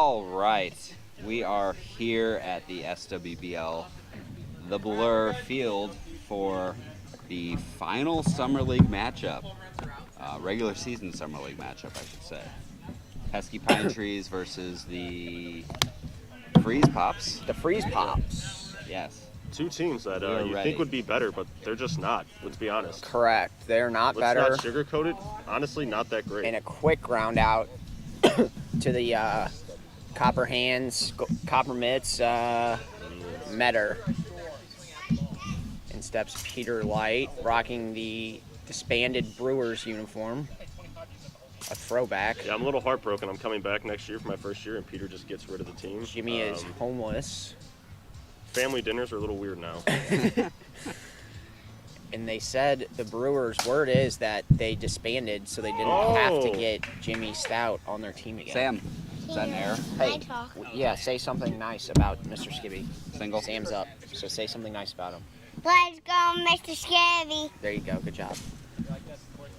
All right, we are here at the SWBL, the Blur Field for the final Summer League matchup, regular season Summer League matchup, I should say. Pesky Pine Trees versus the Freeze Pops. The Freeze Pops. Yes. Two teams that you ready. think would be better, but they're just not. Let's be honest. Correct. They're not better. Let's not sugarcoat it. Honestly, not that great. And a quick round out to the Copper Hands, Copper Mitts, Metter. In steps Peter Light, rocking the disbanded Brewers uniform. A throwback. Yeah, I'm a little heartbroken. I'm coming back next year for my first year, and Peter just gets rid of the team. Jimmy is homeless. Family dinners are a little weird now. And they said the Brewers' word is that they disbanded so they didn't have to get Jimmy Stout on their team again. Sam, is that an error? Hey, yeah, say something nice about Mr. Skibby. Single? Sam's up, so say something nice about him. Let's go, Mr. Skibby. There you go, good job.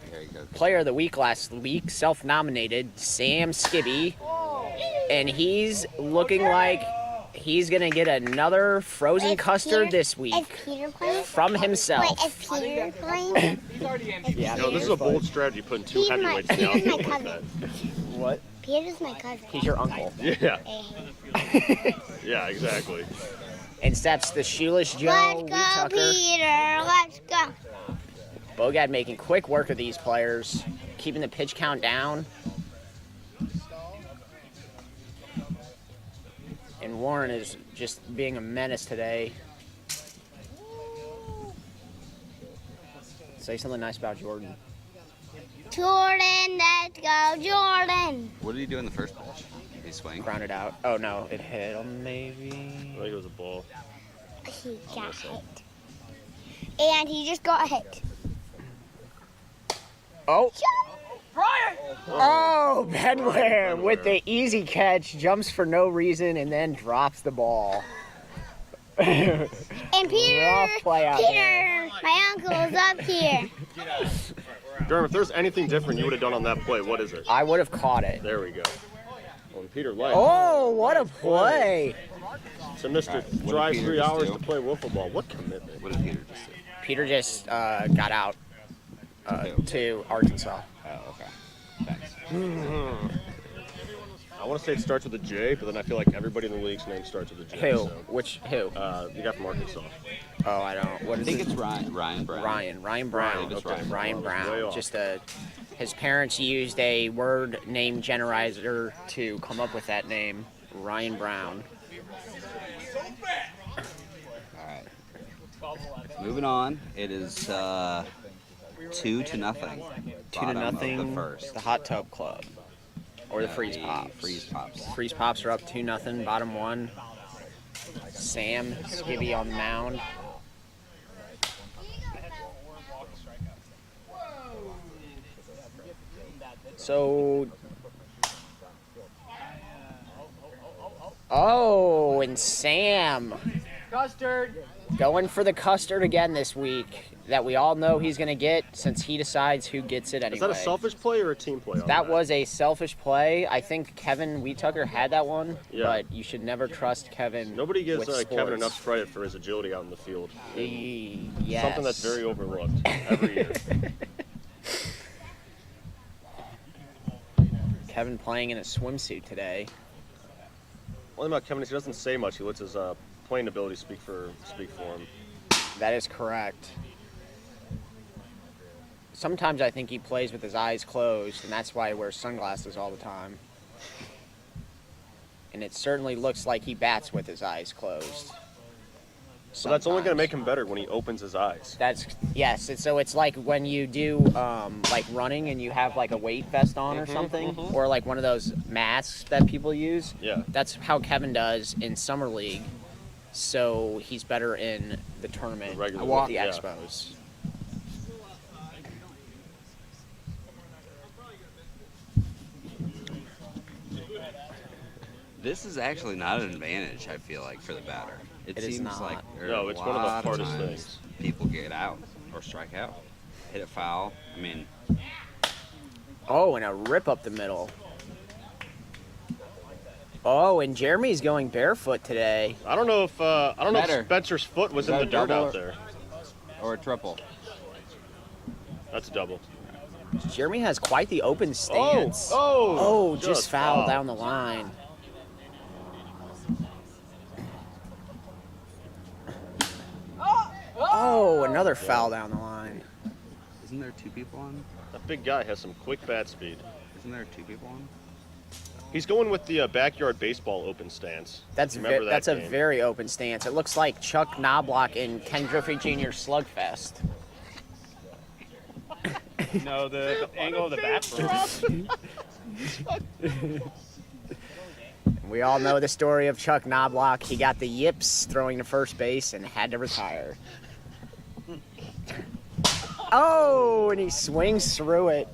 There you go. Player of the week last week, self-nominated, Sam Skibby. And he's looking like he's going to get another frozen custard this week Is Peter playing? from himself. Wait, is Peter playing? Yeah, No, this is a bold strategy, putting two heavyweights in the Peter's my outfield like cousin. that. What? Peter's my cousin. He's your uncle. Yeah, Hey. yeah, exactly. And steps the shoeless Joe Let's Wheat go, Tucker. Peter. Let's go. Bogad making quick work of these players, keeping the pitch count down. And Warren is just being a menace today. Say something nice about Jordan. Jordan, let's go, Jordan. What did he do in the first pitch? Did he swing? Grounded out. Oh no, it hit him maybe. I think it was a ball. He got hit. And he just got hit. Oh! Oh, Bedware with the easy catch, jumps for no reason, and then drops the ball. And Peter, Rough play out Peter, my uncle's up here. Durham, if there's anything different you would have done on that play, what is it? I would have caught it. There we go. Well, and Peter Light. Oh, what a play! So Mr. Right, what did drives Peter 3 just hours do? to play wiffle ball. What commitment. What did Peter just do? Peter just got out to Arkansas. Oh, okay. Thanks. I want to say it starts with a J, but then I feel like everybody in the league's name starts with a J. Who? So, Who? the guy from Arkansas. Oh, I don't. What I is think it? it's Ryan Brown. Ryan Brown. It's Okay. Ryan Way Brown. off. Just his parents used a word name generizer to come up with that name, Ryan Brown. All right. Moving on. It is 2-0. 2-0. The first. The Hot Tub Club. Or the Freeze Pops. Freeze Pops. Freeze Pops are up 2-0, bottom one. Sam Skibby on the mound. So. Oh, and Sam. Custard. Going for the custard again this week that we all know he's going to get since he decides who gets it anyway. Is that a selfish play or a team play? On That was a selfish play. I think Kevin Wheat Tucker had that one, Yeah. but you should never trust Kevin. Nobody gives with Kevin sports. enough credit for his agility out in the field. Yes. Something that's very overlooked every year. Kevin playing in a swimsuit today. One thing about Kevin is he doesn't say much. He lets his playing ability speak for him. That is correct. Sometimes I think he plays with his eyes closed, and that's why he wears sunglasses all the time. And it certainly looks like he bats with his eyes closed. So that's only going to Sometimes. make him better when he opens his eyes. Yes. So it's like when you do like running and you have like a weight vest on or something, or like one of those masks that people use. Yeah. That's how Kevin does in summer league. So he's better in the tournament The regular with league, the yeah. Expos. This is actually not an advantage, I feel like, for the batter. It is seems not. like there No, are it's a one of the lot hardest times things. People get out or strike out, hit it foul. I mean, Oh, and a rip up the middle. Oh, and Jeremy's going barefoot today. I don't know if Better. Spencer's foot was Is in that the a dirt double out there. Or a triple? That's a double. Jeremy has quite the open stance. Oh, Just foul down the line. Oh, another foul down the line. Isn't there 2 people on? That big guy has some quick bat speed. Isn't there 2 people on? He's going with the backyard baseball open stance. That's Remember that that's a game? very open stance. It looks like Chuck Knobloch in Ken Griffey Jr. Slugfest. No, the angle of the bat. We all know the story of Chuck Knobloch. He got the yips throwing to first base and had to retire. Oh, and he swings through it.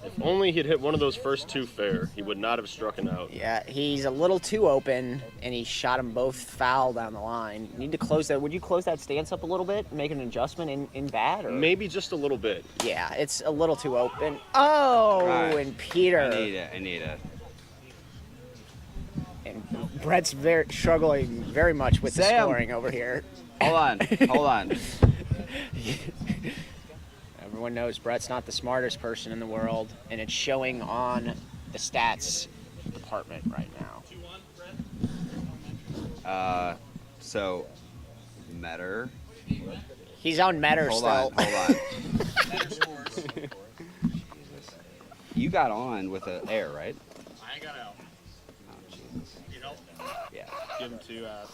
If only he'd hit one of those first 2 fair, he would not have struck an out. Yeah, he's a little too open, and he shot them both foul down the line. Need to close that. Would you close that stance up a little bit, make an adjustment in bat? Or? Maybe just a little bit. Yeah, it's a little too open. Oh, Right. and Peter. I need it. And Brett's struggling very much with the Sam. scoring over here. Hold on. Everyone knows Brett's not the smartest person in the world, and it's showing on the stats department right now. So, Metter. He's on Metter Hold still. on. You got on with an air, right? I got out. Oh, Jesus. You know, Yeah. give him 2. I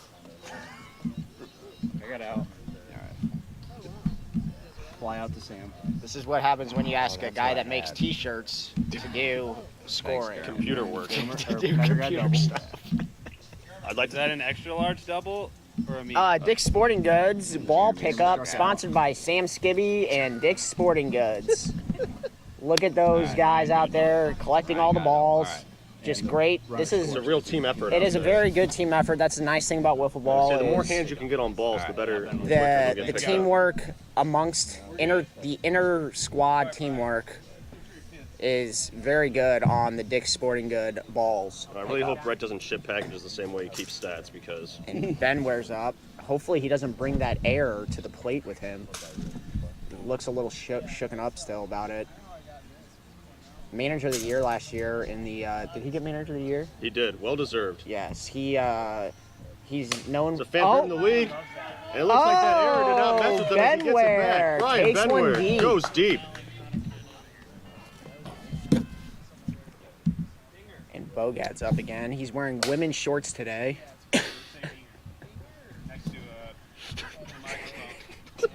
got out. All right. Fly out to Sam. This is what happens when you ask a that's guy what that I makes had. T-shirts to do scoring. Jeremy. Computer work. To do computer stuff. I'd like Is to. that an extra large double or a medium? Dick's Sporting Goods ball pickup sponsored by Sam Skibby and Dick's Sporting Goods. Look at those guys out there collecting all the balls. All right. Just great. This It's is a real team effort. it out is a there. very good team effort. That's a nice thing about wiffle ball. See, the more is hands you can get on balls, the better. the teamwork amongst the inner squad teamwork is very good on the Dick's Sporting Good balls. I really hope Brett doesn't ship packages the same way he keeps stats because And Ben wears up. Hopefully he doesn't bring that air to the plate with him. Looks a little shooken up still about it. Manager of the year last year in the did he get manager of the year? he did. Well deserved. Yes, he's known. It's a favorite in the league. And it looks like that error did not mess with him as he gets it Benware back. Brian takes one Benware deep. goes deep. And Bogat's up again. He's wearing women's shorts today. Next to microphone.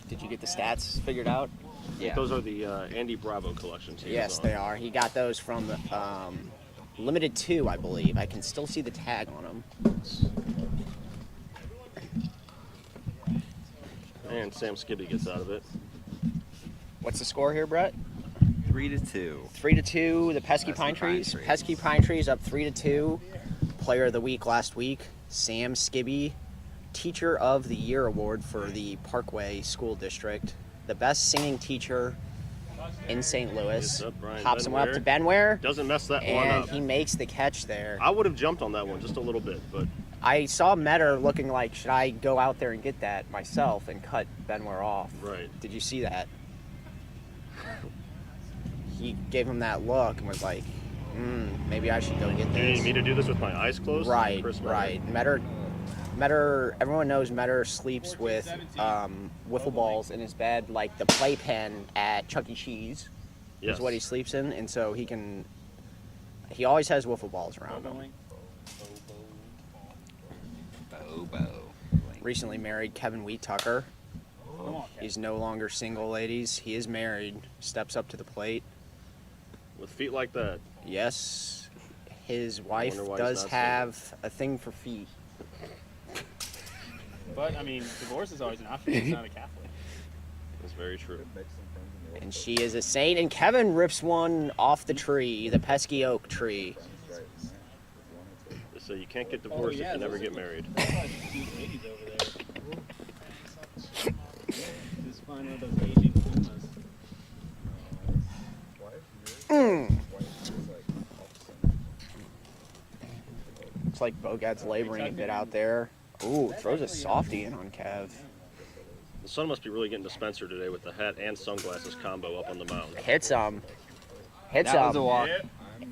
Did you get the stats figured out? Yeah. Those are the Andy Bravo collections. he was Yes, on. they are. He got those from Limited 2, I believe. I can still see the tag on them. And Sam Skibby gets out of it. What's the score here, Brett? 3-2. 3-2. The Pesky Pine Trees. Pesky Pine Trees up 3-2. Player of the week last week, Sam Skibby, Teacher of the Year award for the Parkway School District. The best singing teacher in St. Louis. Gets up Brian Pops him up Benware. to Benware, Doesn't mess that one and up. he makes the catch there. I would have jumped on that one just a little bit, but I saw Metter looking like, should I go out there and get that myself and cut Benware off? right. Did you see that? He gave him that look and was like, maybe I should go get Do you this. need me to do this with my eyes closed? Right, Chris Metter? right. Metter, everyone knows Metter sleeps with wiffle balls in his bed, like the playpen at Chuck E. Cheese Yes. is what he sleeps in, and so he always has wiffle balls around him. Bobo. Recently married Kevin Wheat Tucker. He's no longer single, ladies. He is married. Steps up to the plate. With feet like that. Yes, his wife wonder why he's does not have a thing for feet. But I mean, divorce is always an option. He's not a Catholic. That's very true. And she is a saint. And Kevin rips one off the tree, the pesky oak tree. So you can't get divorced if you never get married. Just find one of those aging Pumas. Looks like Bogat's laboring a bit out there. Ooh, throws a softie in on Kev. The sun must be really getting to Spencer today with the hat and sunglasses combo up on the mound. Hits him. Hits That was him. a walk.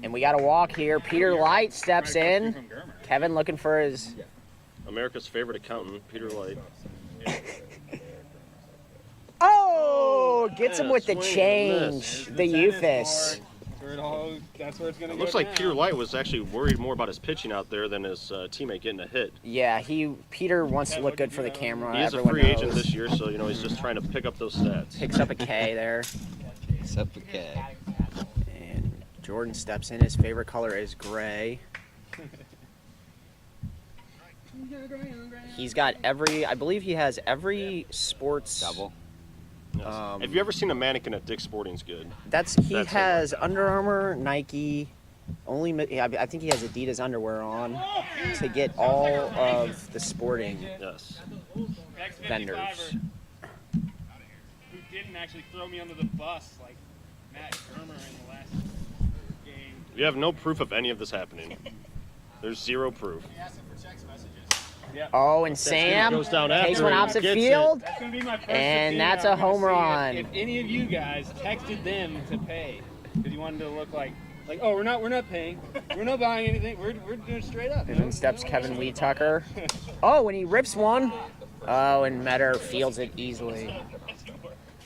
And we got a walk here. Peter Light steps in. Kevin looking for his... America's favorite accountant, Peter Light. Oh! Gets him Yeah, with the swing and change. The Euphis. That's where it's gonna It go. looks like now. Peter Light was actually worried more about his pitching out there than his teammate getting a hit. Yeah, Peter wants to look good for the camera. He is a Everyone free agent knows. this year, so he's just trying to pick up those stats. Picks up a K there. Except the K. And Jordan steps in. His favorite color is gray. He's got I believe he has every sports Double. Yes. Have you ever seen a mannequin at Dick's Sporting's Good? He That's has it right Under Armour, Nike, I think he has Adidas underwear on to get all of the sporting Yes. vendors. Who didn't actually throw me under the bus like Matt Germer in the last game. You have no proof of any of this happening. There's zero proof. Oh, and Sam goes down takes after one it, opposite gets field. That's gonna be my first And 15, that's I'm a gonna home see run. If any of you guys texted them to pay, because you wanted to look like, oh, we're not paying, we're not buying anything, we're doing it straight up. And then steps Kevin Lee Tucker. Oh, and he rips one. Oh, and Metter fields it easily.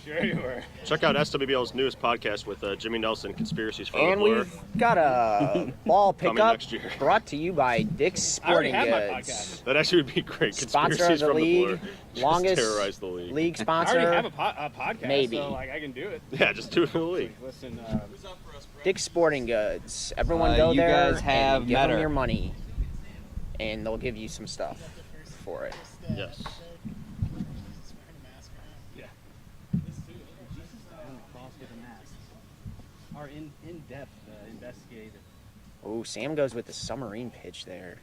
Sure you were. Check out SWBL's newest podcast with Jimmy Nelson, Conspiracies from And the Blur. we've got a ball Coming pickup next year. brought to you by Dick's I already Sporting have my Goods. podcast. That actually would be great. Sponsor of Conspiracies the from league, the Blur. Just longest terrorize the league. league I sponsor. already have a podcast, Maybe. so like I can do it. Yeah, just do it in the league. Listen, Dick's Sporting Goods. Everyone go you there guys have and give them Metter. your money, and they'll give you some stuff for it. Yes. are in depth investigated. Oh, Sam goes with the submarine pitch there.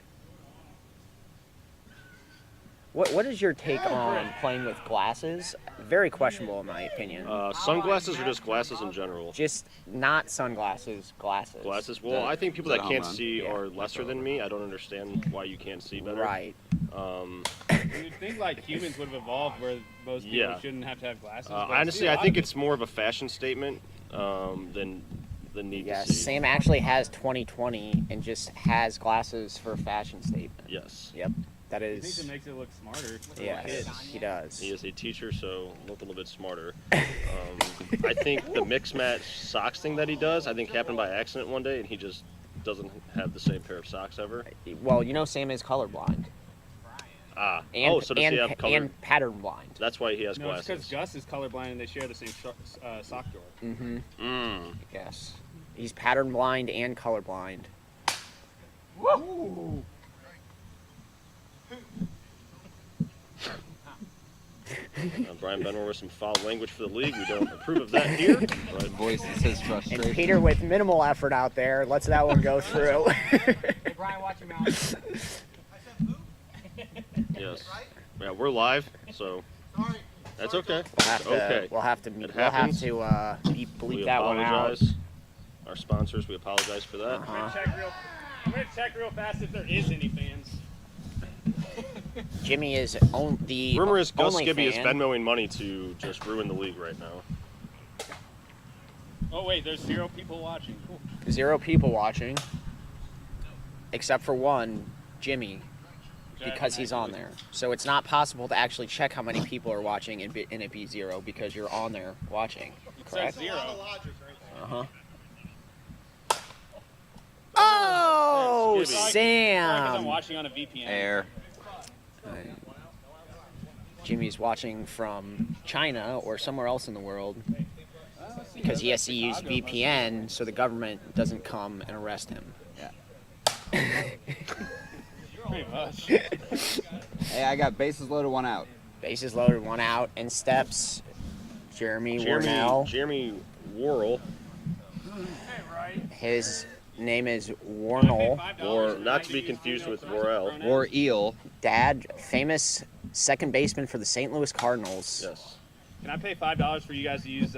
What is your take on playing with glasses? Very questionable in my opinion. Sunglasses or just glasses in general? Just not sunglasses, glasses. Glasses? Well, The- I think people the that can't home run. see Yeah. are lesser than me. I don't understand why you can't see better. Right. You'd think like humans would have evolved where most people Yeah. shouldn't have to have glasses. but Honestly, see a I lot think of it's more of a fashion statement than need Yes, to see. Sam actually has 20/20 and just has glasses for a fashion statement. Yes. Yep, that I think it is. makes it look smarter. for Yes, kids. he does. He is a teacher, so look a little bit smarter. I think the mix match socks thing that he does, I think happened by accident one day, and he just doesn't have the same pair of socks ever. Well, you know Sam is colorblind. And, So does he have color? and pattern blind. That's why he has No, it's because glasses. Gus is colorblind and they share the same sock drawer. Mm-hmm. Mm. Yes. He's pattern blind and colorblind. Brian Benmore with some foul language for the league. We don't approve of that here. But Voices his And frustration. Peter with minimal effort out there lets that one go through. Brian, watch your mouth. yes, yeah, we're live, so that's okay. We'll have to It bleep happens. bleep We that one out. apologize. Our sponsors, we apologize for that. Uh-huh. I'm gonna check real fast if there is any fans. Jimmy is the Rumor is Gus only Skibby is fan. Venmoing money to just ruin the league right now. Oh wait, there's 0 people watching. Cool. 0 people watching, except for one, Jimmy, because he's on there. So it's not possible to actually check how many people are watching and it be 0 because you're on there watching. It Correct? says 0. Uh-huh. Oh, Skibby. Because I'm Sam! watching on a VPN. Air. Jimmy's watching from China or somewhere else in the world because he has to use VPN so the government doesn't come and arrest him. Pretty much. Hey, I got bases loaded, 1 out. Bases loaded, 1 out, and steps Jeremy Warnell. Jeremy Worrell, His name is Warnell. or not to be confused with Worrell. Or eel. Dad, famous second baseman for the St. Louis Cardinals. Yes. Can I pay $5 for you guys to use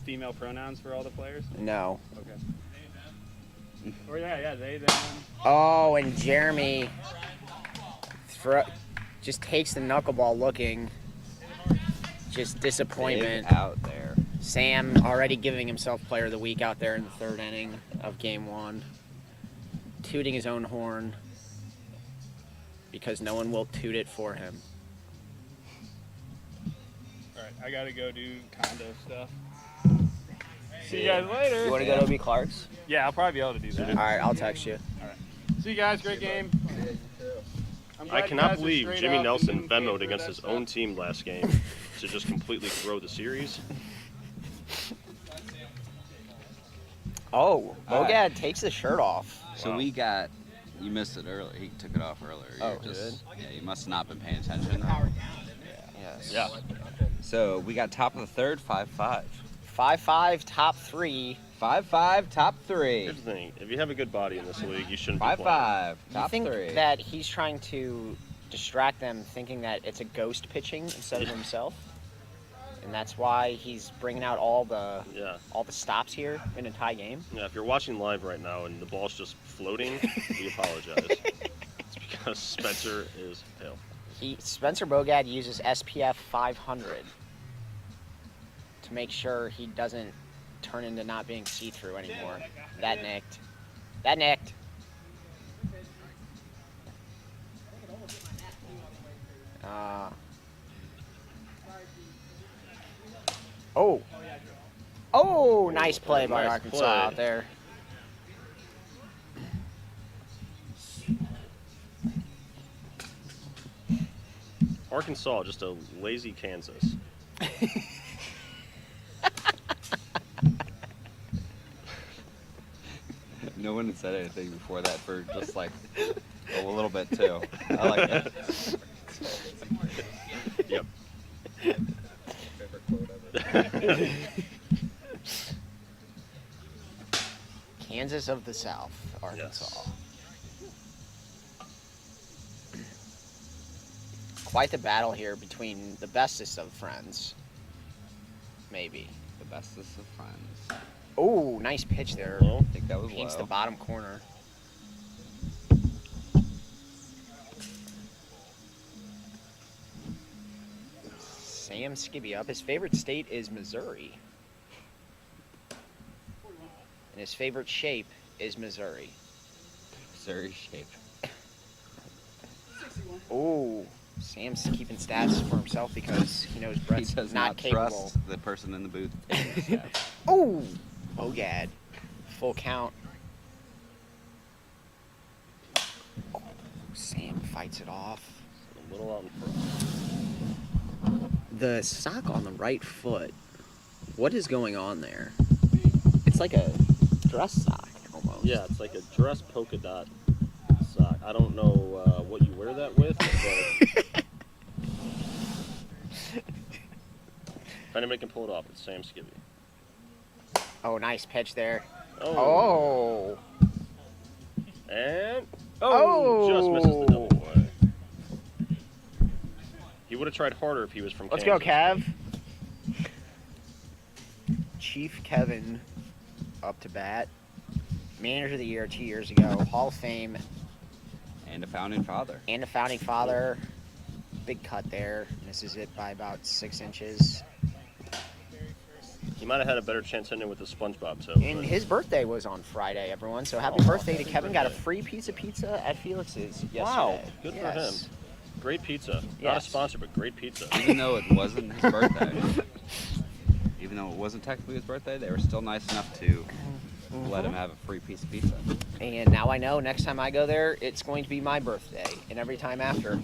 female pronouns for all the players? No. Okay. Or yeah, they, them. Oh, and Jeremy just takes the knuckleball looking. Just disappointment. Big out there. Sam already giving himself player of the week out there in the third inning of game 1. Tooting his own horn because no one will toot it for him. All right, I gotta go do condo stuff. See you guys later. You want to go to OB Clark's? Yeah, I'll probably be able to do that. All right, I'll text you. See you guys. Great game. I'm I glad you cannot guys are believe straight Jimmy up Nelson and didn't Venmoed cater against that his stuff. own team last game to just completely throw the series. Oh, All Bogad right. takes the shirt off. So Wow. we got. You missed it earlier. He took it off earlier. Oh, You're he yeah, you must have not been paying attention. Yes. Yeah. So we got top of the third, 5-5. 5-5, top 3. 5-5, top 3. Here's the thing: if you have a good body in this league, you shouldn't be playing. 5-5, You top think 3. that he's trying to distract them, thinking that it's a ghost pitching instead of himself? And that's why he's bringing out all the stops here in a tie game? Yeah, if you're watching live right now and the ball's just floating, we apologize. It's because Spencer is pale. Spencer Bogad uses SPF 500 to make sure he doesn't turn into not being see-through anymore. That nicked. That nicked. Oh, nice play by Nice Arkansas play. out there. Arkansas, just a lazy Kansas. No one had said anything before that for just like a little bit too. I like that. Yep. Kansas of the South, Arkansas. Quite the battle here between the bestest of friends. Maybe. The bestest of friends. Oh, nice pitch there. Low. I think that was Paints low. the bottom corner. Sam Skibby up. His favorite state is Missouri. And his favorite shape is Missouri. Missouri shape. Oh, Sam's keeping stats for himself because he knows He Brett's does not not capable. trust the person in the booth. Oh, Bogad. Full count. Oh, Sam fights it off. A little out in front. The sock on the right foot. What is going on there? It's like a dress sock almost. Yeah, it's like a dress polka dot sock. I don't know what you wear that with, but if anybody can pull it off, it's Sam Skibby. Oh, nice pitch there. Oh. Oh. And Oh. just misses the double play. He would have tried harder if he was from Let's Kansas. go, Kev. Chief Kevin up to bat. Manager of the Year 2 years ago. Hall of Fame And a founding father. and a founding father. Big cut there. Misses it by about 6 inches. He might have had a better chance ending with the SpongeBob toe. And but- his birthday was on Friday, everyone. So happy Oh, birthday to happy Kevin. Got a birthday. free piece of pizza at Felix's yesterday. Wow, good for Yes. him. Great pizza. Not a Yes. sponsor, but great pizza. Even though it wasn't his birthday. Even though it wasn't technically his birthday, they were still nice enough to let him have a free piece of pizza. And now I know next time I go there, it's going to be my birthday. And every time after.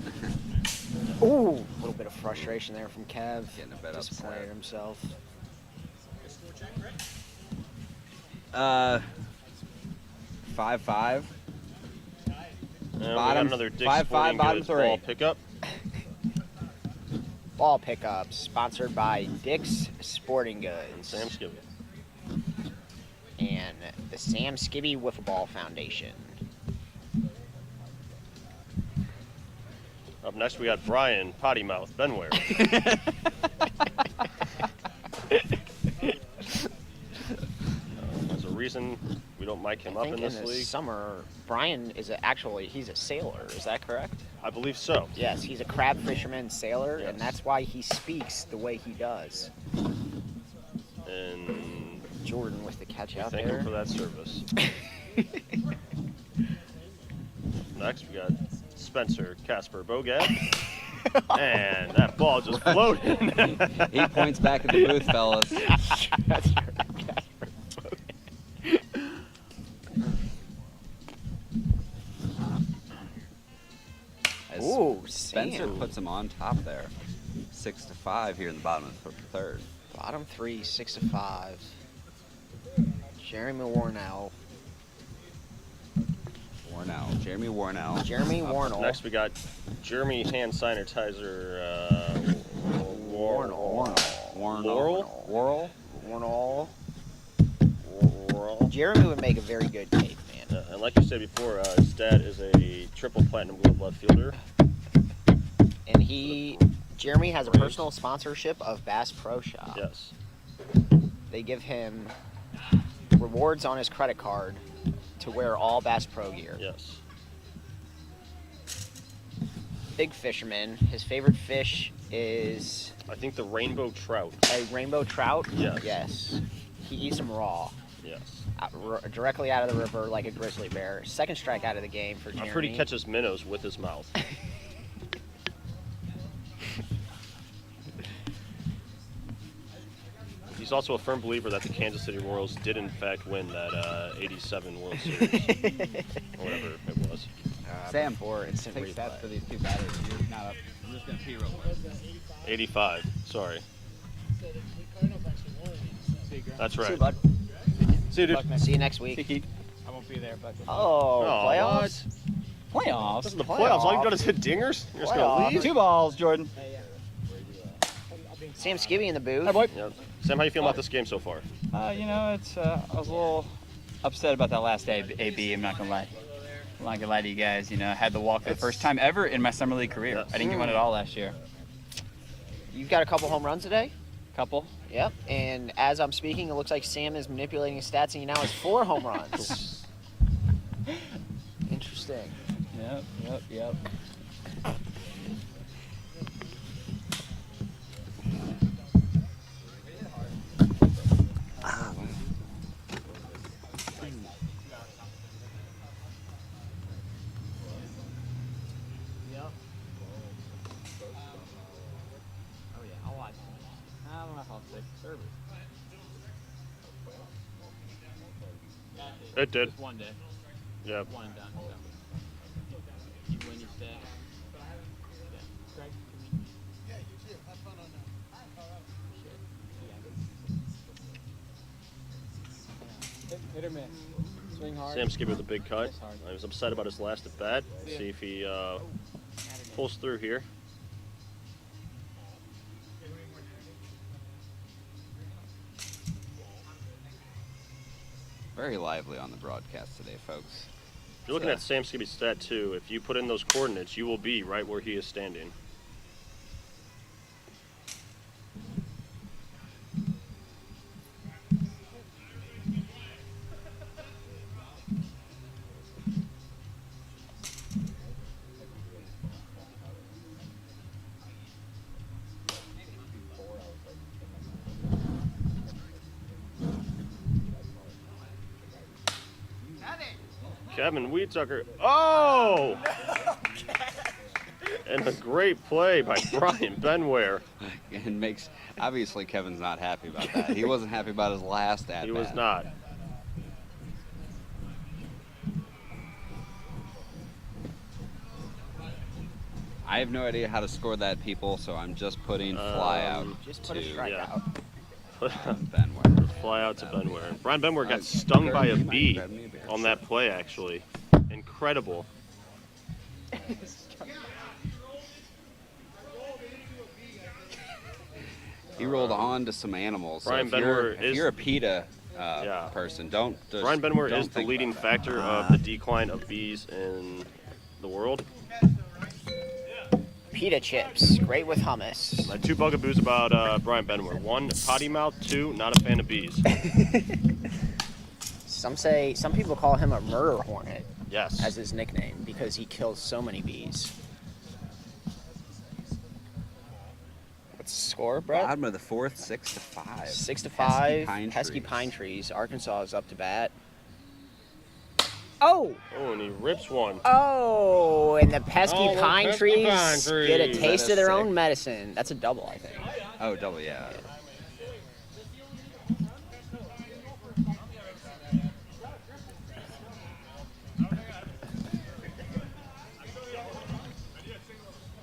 Ooh, a little bit of frustration there from Kev. Getting a bit Disappointed upset. himself. 5-5. And we got Bottom- another Dick 5-5, Sporting bottom Goods three. ball pickup. ball pickup, sponsored by Dick's Sporting And Goods Sam Skibby. and the Sam Skibby Wiffle Ball Foundation. Up next, we got Brian Potty Mouth Benware. There's a reason we don't mic him I up think in this the league. summer, Brian is he's a sailor. Is that correct? I believe so. Yes, he's a crab fisherman sailor, Yes. and that's why he speaks the way he does. And Jordan with the catch out thank there. him for that service. Next, we got Spencer Casper Bogad. And that ball just floated. He points back at the booth, fellas. That's right. As Ooh, Spencer Sam. puts him on top there. 6-5 here in the bottom of the third. Bottom three, 6-5. Jeremy Warnell. Jeremy Warnell. Jeremy Warnell. Next, we got Jeremy Hand Sanitizer Warnell. Laurel? Warnell. Laurel. Jeremy would make a very good cake, man. Yeah, and like you said before, his dad is a triple platinum glove left fielder. And Jeremy has a personal sponsorship of Bass Pro Shop. Yes. They give him rewards on his credit card to wear all Bass Pro gear. Yes. Big fisherman. His favorite fish is I think the rainbow trout. a rainbow trout. Yes. Yes. He eats them raw, Yes. directly out of the river like a grizzly bear. Second strike out of the game for Jeremy. I've heard he catches minnows with his mouth. He's also a firm believer that the Kansas City Royals did in fact win that 87 World Series. Or whatever it was. Sam, for instant take replay. stats for these two batters. You're not up. I'm just going to pee real quick. 85. Sorry. That's See you, right. bud. See you, dude. See you next week. I won't be there, but Oh, Oh, playoffs? Playoffs. This is the playoffs. All you've done is hit dingers? You're just going Playoffs. to leave? 2 balls, Jordan. Sam Skibby in the booth. Hi, boy. Yep. Sam, how you feeling about this game so far? It's I was a little upset about that last AB. I'm not gonna lie. I'm not gonna lie to you guys. I had the walk for the first time ever in my summer league career. Yes. I didn't get one at all last year. You've got a couple home runs today? Couple. Yep. And as I'm speaking, it looks like Sam is manipulating his stats, and he now has 4 home runs. Interesting. Yep. oh yeah, I'll watch. I don't know if I'll stick service. It did. Just one day, Yep. one and done. So you win, you stay. Yeah. Greg, hit or miss. Swing hard. Sam Skibby with a big cut. Miss hard. I was upset about his last at bat. See if he pulls through here. Very lively on the broadcast today, folks. If you're looking at Sam Skibby's stat too, if you put in those coordinates, you will be right where he is standing. Kevin Weedsucker. Oh! And a great play by Brian Benware. And obviously Kevin's not happy about that. He wasn't happy about his last at-bat. He was not. I have no idea how to score that, people, so I'm just putting fly out Just put a to strike yeah. out. Benware. Fly out to Benware. Brian Benware got stung by a bee grab me a beer. on that play, actually. Incredible. He rolled on to some animals. So Brian if you're a Benwer PETA Yeah. person, don't. Just, Brian Benwer don't is the think leading about that. factor of the decline of bees in the world. Pita chips, great with hummus. My 2 bugaboos about Brian Benwer. 1, potty mouth. 2, not a fan of bees. Some people call him a murder hornet Yes. as his nickname because he kills so many bees. What's the score, Brett? Bottom of the fourth, 6-5. 6-5. Pesky Pine Trees. Arkansas is up to bat. Oh! Oh, and he rips one. Oh, and the pesky Oh, the pine pesky trees pine trees. get a That taste is of their sick. own medicine. That's a double, I think. Oh, double, yeah.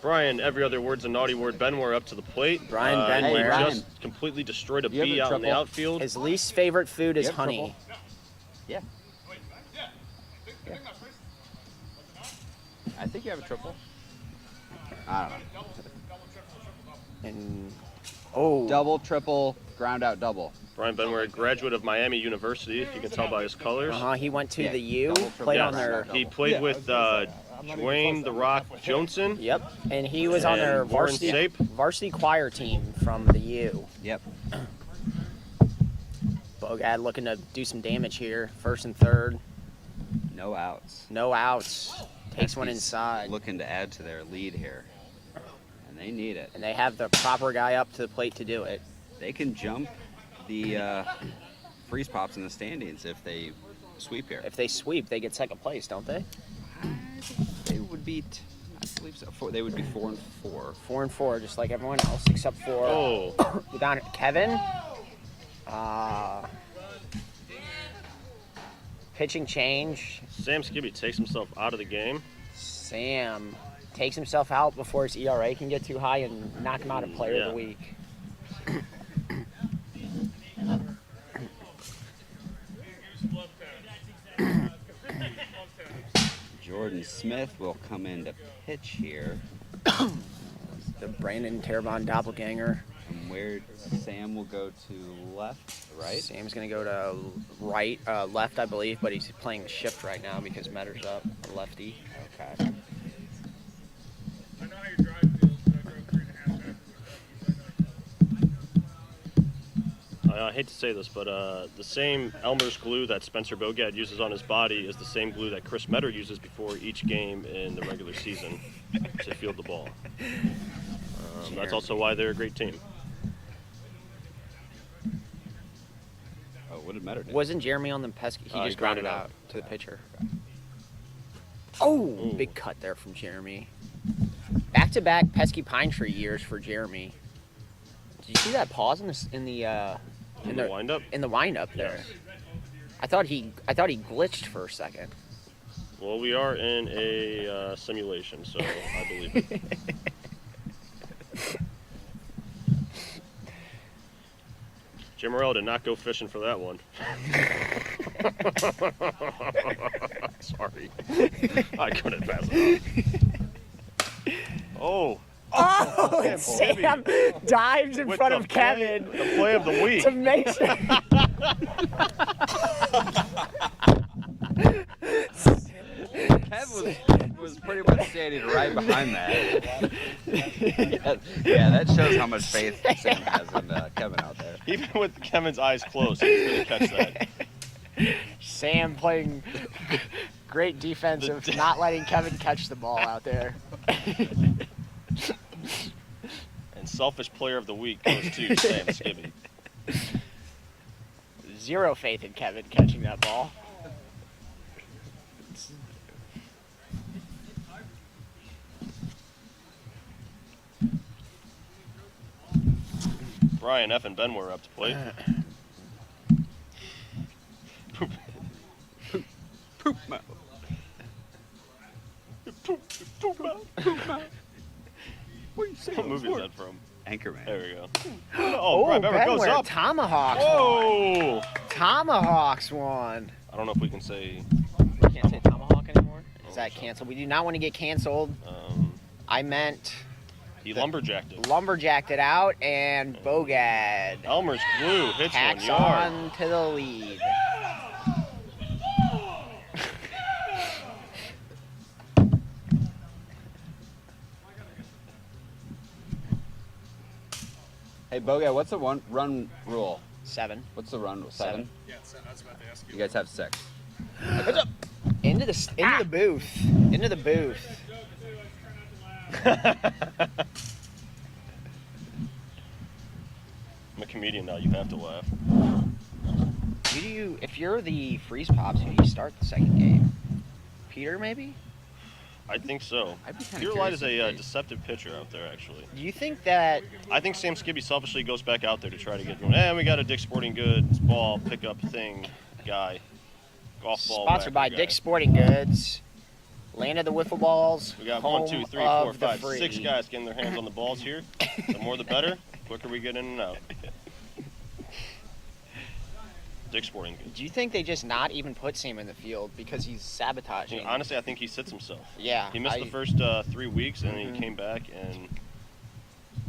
Brian, every other word's a naughty word. Benwer up to the plate. Brian He Benwer. Brian. just completely destroyed a You have bee a out in the triple? outfield. His least favorite food is Yep, honey. Yeah. I think you have a triple. I don't know. And oh, Double, triple, ground out double. Brian Benwer, a graduate of Miami University, if you can tell by his colors. he went to Yeah, the U, double, triple, played yeah, on their. He played with Dwayne The Rock Johnson. Yep, and he was on And their Warren varsity Sape. varsity choir team from the U. Yep. Bogad looking to do some damage here. First and third, No outs. no outs. Takes one Peskies inside, Looking to add to their lead here. And they need it. and they have the proper guy up to the plate to do it. They can jump the freeze pops in the standings if they sweep here. If they sweep, they get second place, don't they? They would beat, I believe so. They would be 4-4. 4-4, just like everyone else, except for Oh, down Kevin. Pitching change. Sam Skibby takes himself out of the game. Sam takes himself out before his ERA can get too high and knock him out of Player of Yeah. the Week. Jordan Smith will come in to pitch here. The Brandon Terrebonne doppelganger. And where Sam will go to left, right? Sam's gonna go to right, left, I believe, but he's playing the shift right now because Metter's up, a lefty. Okay. I hate to say this, but the same Elmer's glue that Spencer Bogad uses on his body is the same glue that Chris Metter uses before each game in the regular season to field the ball. That's also why they're a great team. Oh, what did Metter do? Wasn't Jeremy on the pesky? He He just grounded grounded out to the pitcher. Oh, Ooh. big cut there from Jeremy. Back-to-back pesky pine tree years for Jeremy. Did you see that pause in the In the windup? in the windup there? Yes. I thought he glitched for a second. Well, we are in a simulation, so I believe it. Jim Morrell did not go fishing for that one. Sorry. I couldn't pass it up. Oh. Oh, and Sam dives in With front the of Kevin The play of the week. to make sure. Kev was pretty much standing right behind that. Yeah, that shows how much faith Sam has in Kevin out there. Even with Kevin's eyes closed, he was going to catch that. Sam playing great defense of not letting Kevin catch the ball out there. And selfish player of the week goes to Sam Skibby. Zero faith in Kevin catching that ball. Brian F. and Benwer up to plate. Poop mouth. What movie is that from? Anchorman. There we go. Oh, Brian Benwer goes Benwer, up. Tomahawks won. Whoa! Tomahawks won. I don't know if we can say. We can't say Tomahawk anymore. Is that canceled? We do not want to get canceled. I meant He lumberjacked it. Lumberjacked it out, and Bogad Elmer's glue hits one tacks yard. on to the lead. Hey, Bogey, what's the run rule? 7. What's the run rule? 7? Yeah, that's what they ask you. You guys have 6. Into the booth. Into the booth. I'm a comedian now. You have to laugh. If you're the Freeze Pops, who do you start the second game? Peter, maybe? I think so. I'd be kinda Peter Light is curious a if they- deceptive pitcher out there, actually. Do you think that I think Sam Skibby selfishly goes back out there to try to get going. We got a Dick's Sporting Goods ball pickup thing guy. Golf ball. sponsored by whacker guy. Dick's Sporting Goods, land of the wiffle balls, We got home 1, 2, 3, of 4, the 5, free. 6 guys getting their hands on the balls here. The more the better. Quicker we get in and out. Dick's Sporting Goods. Do you think they just not even put Sam in the field because he's sabotaging? Honestly, I think he sits himself. Yeah. He missed the first 3 weeks, and then he came back, and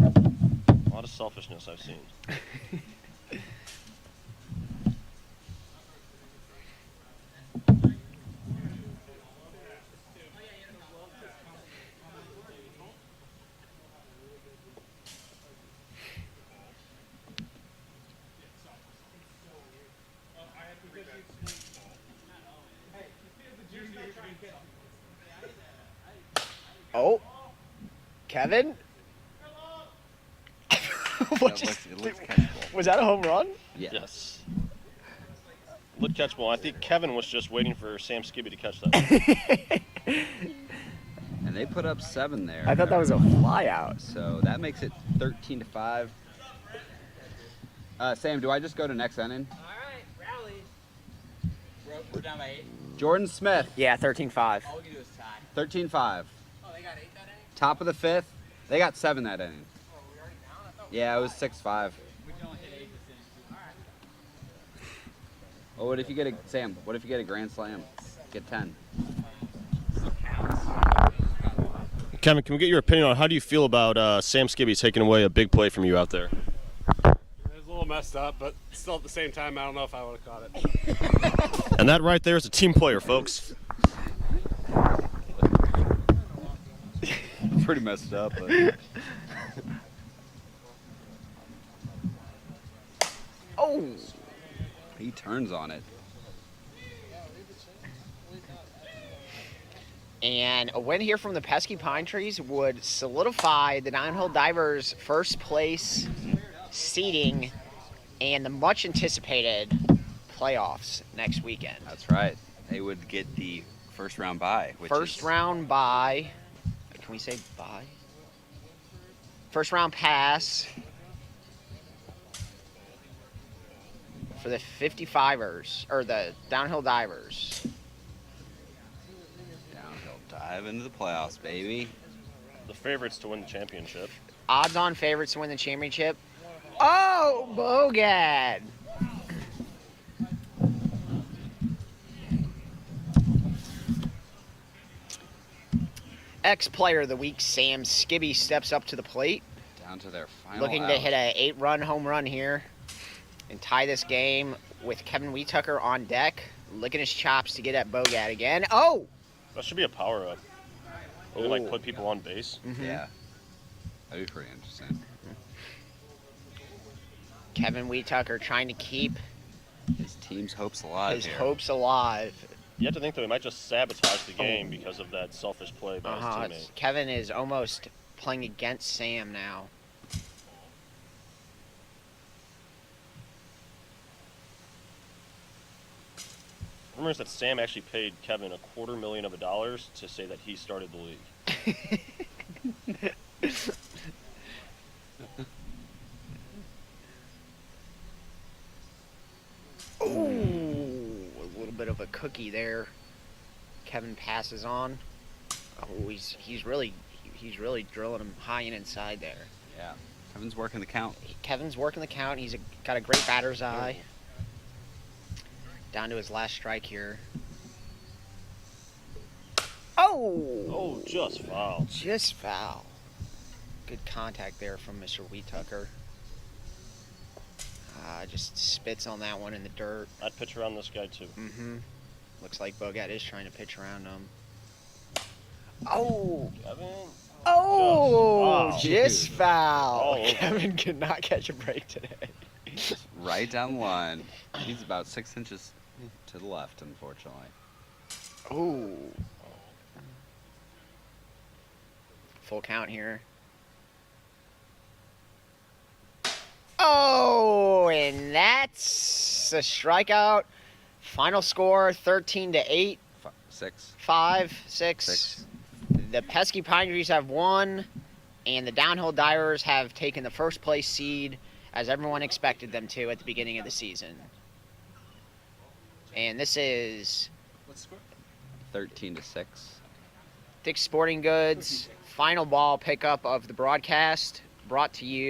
a lot of selfishness I've seen. Oh, Kevin. What It looks catchable. was that a home run? Yeah. Yes. Look catchable. I think Kevin was just waiting for Sam Skibby to catch that. And they put up 7 there. I thought that was a fly out. So that makes it 13-5. Sam, do I just go to next inning? All right, rally. We're down by 8. Jordan Smith, Yeah, 13-5. All we can do is tie. 13-5. Oh, they got 8 that inning? Top of the 5th. They got 7 that inning. Oh, we already down? I thought Yeah, it was 6-5. We can only hit 8 this inning. Well, what if you get Sam? What if you get a grand slam? Get 10. Kevin, can we get your opinion on how do you feel about Sam Skibby taking away a big play from you out there? It was a little messed up, but still at the same time, I don't know if I would have caught it. And that right there is a team player, folks. Pretty messed up, but Oh, he turns on it. and a win here from the Pesky Pine Trees would solidify the Downhill Divers' first place seeding and the much anticipated playoffs next weekend. That's right. They would get the first round bye. Which First is, round bye. Can we say bye? First round pass for the 55ers, or the Downhill Divers. Downhill dive into the playoffs, baby. The favorites to win the championship. Odds-on favorites to win the championship. Oh, Bogad! Ex-player of the week, Sam Skibby, steps up to the plate, Down to their final looking out. to hit a 8-run home run here and tie this game with Kevin Wheatucker on deck, licking his chops to get at Bogad again. Oh! That should be a power-up. You can, like, put people on base. Yeah. That'd be pretty interesting. Kevin Wheatucker trying to keep His team's hopes alive his here. hopes alive. You have to think that we might just sabotage the game because of that selfish play by his teammate. Kevin is almost playing against Sam now. Rumors that Sam actually paid Kevin $250,000 to say that he started the league. Ooh, a little bit of a cookie there. Kevin passes on. Oh, he's really drilling him high and inside there. Yeah. Kevin's working the count. Kevin's working the count. He's got a great batter's eye. Down to his last strike here. Oh! Oh, just foul. Just foul. Good contact there from Mr. Wheatucker. Just spits on that one in the dirt. I'd pitch around this guy too. Mm-hmm. Looks like Bogat is trying to pitch around him. Oh! Kevin. Oh! Wow. Just foul. Oh, okay. Kevin could not catch a break today. Right down the line. He's about 6 inches to the left, unfortunately. Oh. Full count here. Oh, and that's a strikeout. Final score 13-8. 6. 5, 6. 6. The Pesky Pine Trees have won, and the Downhill Divers have taken the first place seed, as everyone expected them to at the beginning of the season. And this is 13-6. Dick's Sporting Goods final ball pickup of the broadcast, brought to you